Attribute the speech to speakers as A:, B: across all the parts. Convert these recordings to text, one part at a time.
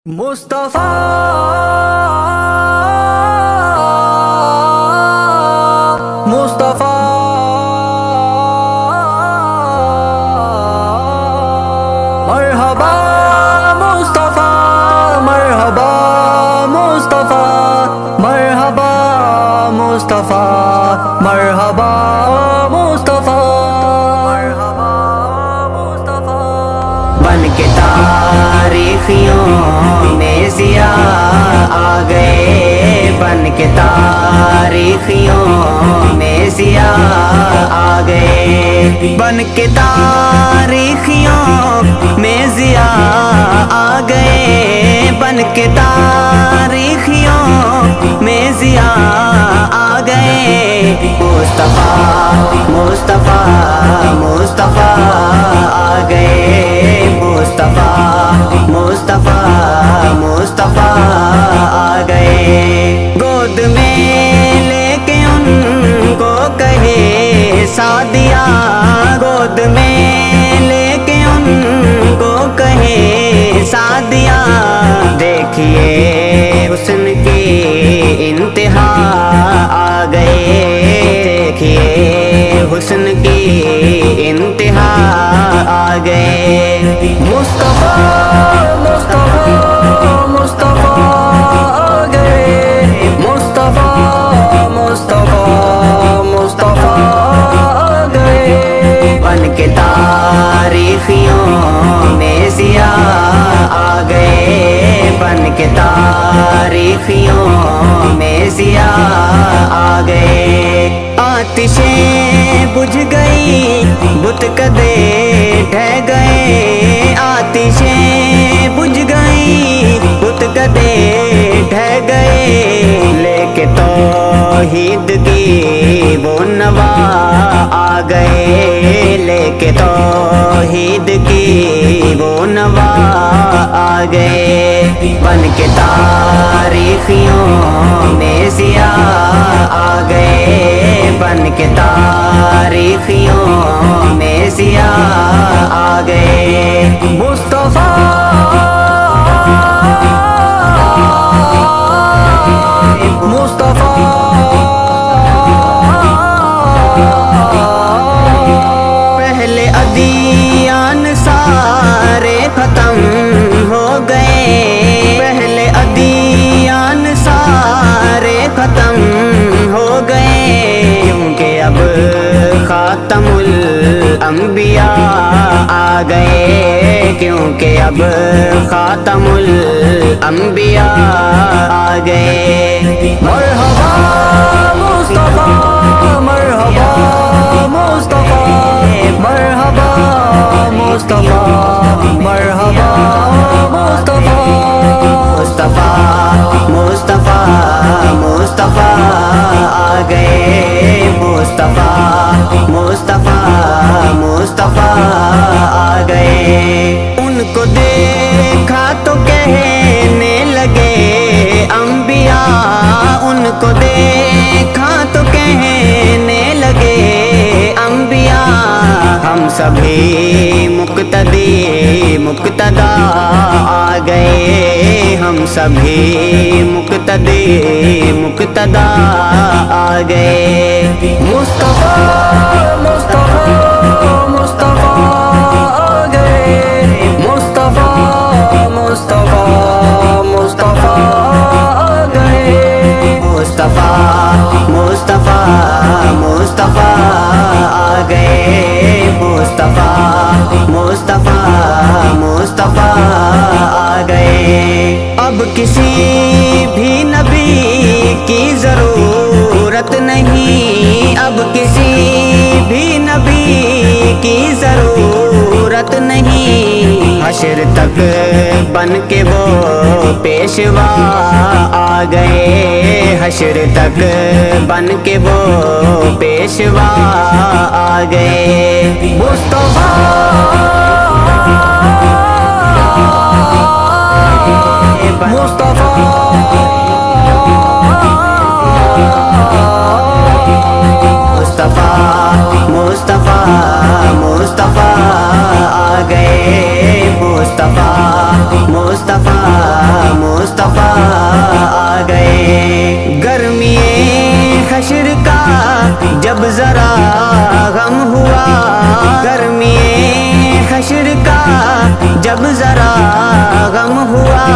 A: مصطفیٰ مصطفیٰ مرحبا مصطفیٰ مرحبا مصطفیٰ مرحبا مصطفیٰ مرحبا مصطفیٰ مرحبا مصطفیٰ
B: بن کے تاریخیوں میں ضیاء آ گئے، بن کے تاریخیوں میں ضیاء آ گئے، بن کے تاریخیوں میں ضیاء آ گئے، بن کے تاریخیوں میں ضیاء آ گئے۔ مصطفیٰ مصطفیٰ مصطفیٰ آ گئے، مصطفیٰ مصطفیٰ مصطفیٰ آ گئے۔ گود میں لے کے ان کو کہے سعدیہ، گود میں لے کے ان کو کہے سعدیہ، دیکھیے حسن کی انتہا آ گئے، دیکھیے حسن کی انتہا آ گئے۔
A: مصطفیٰ مصطفیٰ مصطفیٰ آ گئے، مصطفیٰ مصطفیٰ مصطفیٰ آ گئے۔
B: بن کے تاریخیوں میں ضیاء آ گئے، بن کے تاریخیوں میں ضیاء آ گئے۔ آتشیں بجھ گئی، بت کدے ڈھہ گئے، آتشیں بجھ گئی، بت کدے ڈھہ گئے، لے کے توحید کی وہ نوا آ گئے، لے کے توحید کی وہ نوا آ گئے۔ بن کے تاریخیوں میں ضیاء آ گئے، بن کے تاریخیوں میں ضیاء آ گئے۔
A: مصطفیٰ مصطفیٰ
B: پہلے ادیان سارے ختم ہو گئے، پہلے ادیان سارے ختم ہو گئے، کیونکہ اب خاتم الانبیاء آ گئے، کیونکہ اب خاتم الانبیاء آ گئے۔
A: مرحبا مصطفیٰ مرحبا مصطفیٰ مرحبا مصطفیٰ مرحبا مصطفیٰ
B: مصطفیٰ مصطفیٰ مصطفیٰ آ گئے، مصطفیٰ مصطفیٰ مصطفیٰ آ گئے۔ ان کو دیکھا تو کہنے لگے انبیاء، ان کو دیکھا تو کہنے لگے انبیاء، ہم سبھی مقتدی مقتدا آ گئے، ہم سبھی مقتدی مقتدا آ گئے۔
A: مصطفیٰ مصطفیٰ مصطفیٰ آ گئے، مصطفیٰ مصطفیٰ مصطفیٰ آ گئے۔
B: مصطفیٰ مصطفیٰ مصطفیٰ آ گئے، مصطفیٰ مصطفیٰ مصطفیٰ آ گئے۔ اب کسی بھی نبی کی ضرورت نہیں، اب کسی بھی نبی کی ضرورت نہیں، حشر تک بن کے وہ پیشوا آ گئے، حشر تک بن کے وہ پیشوا آ گئے۔
A: مصطفیٰ مصطفیٰ
B: مصطفیٰ مصطفیٰ مصطفیٰ آ گئے، مصطفیٰ مصطفیٰ گرمی حشر کا جب ذرا غم ہوا،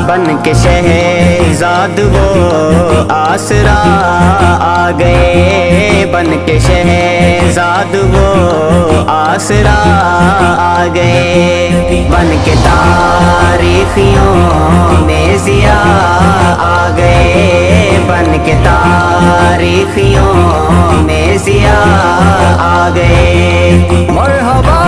B: بن کے شہزاد وہ آسرا آ گئے، بن کے شہزاد وہ آسرا آ گئے، بن کے تاریخیوں میں ضیا آ گئے، بن کے تاریخیوں میں ضیا آ گئے۔
A: مرحبا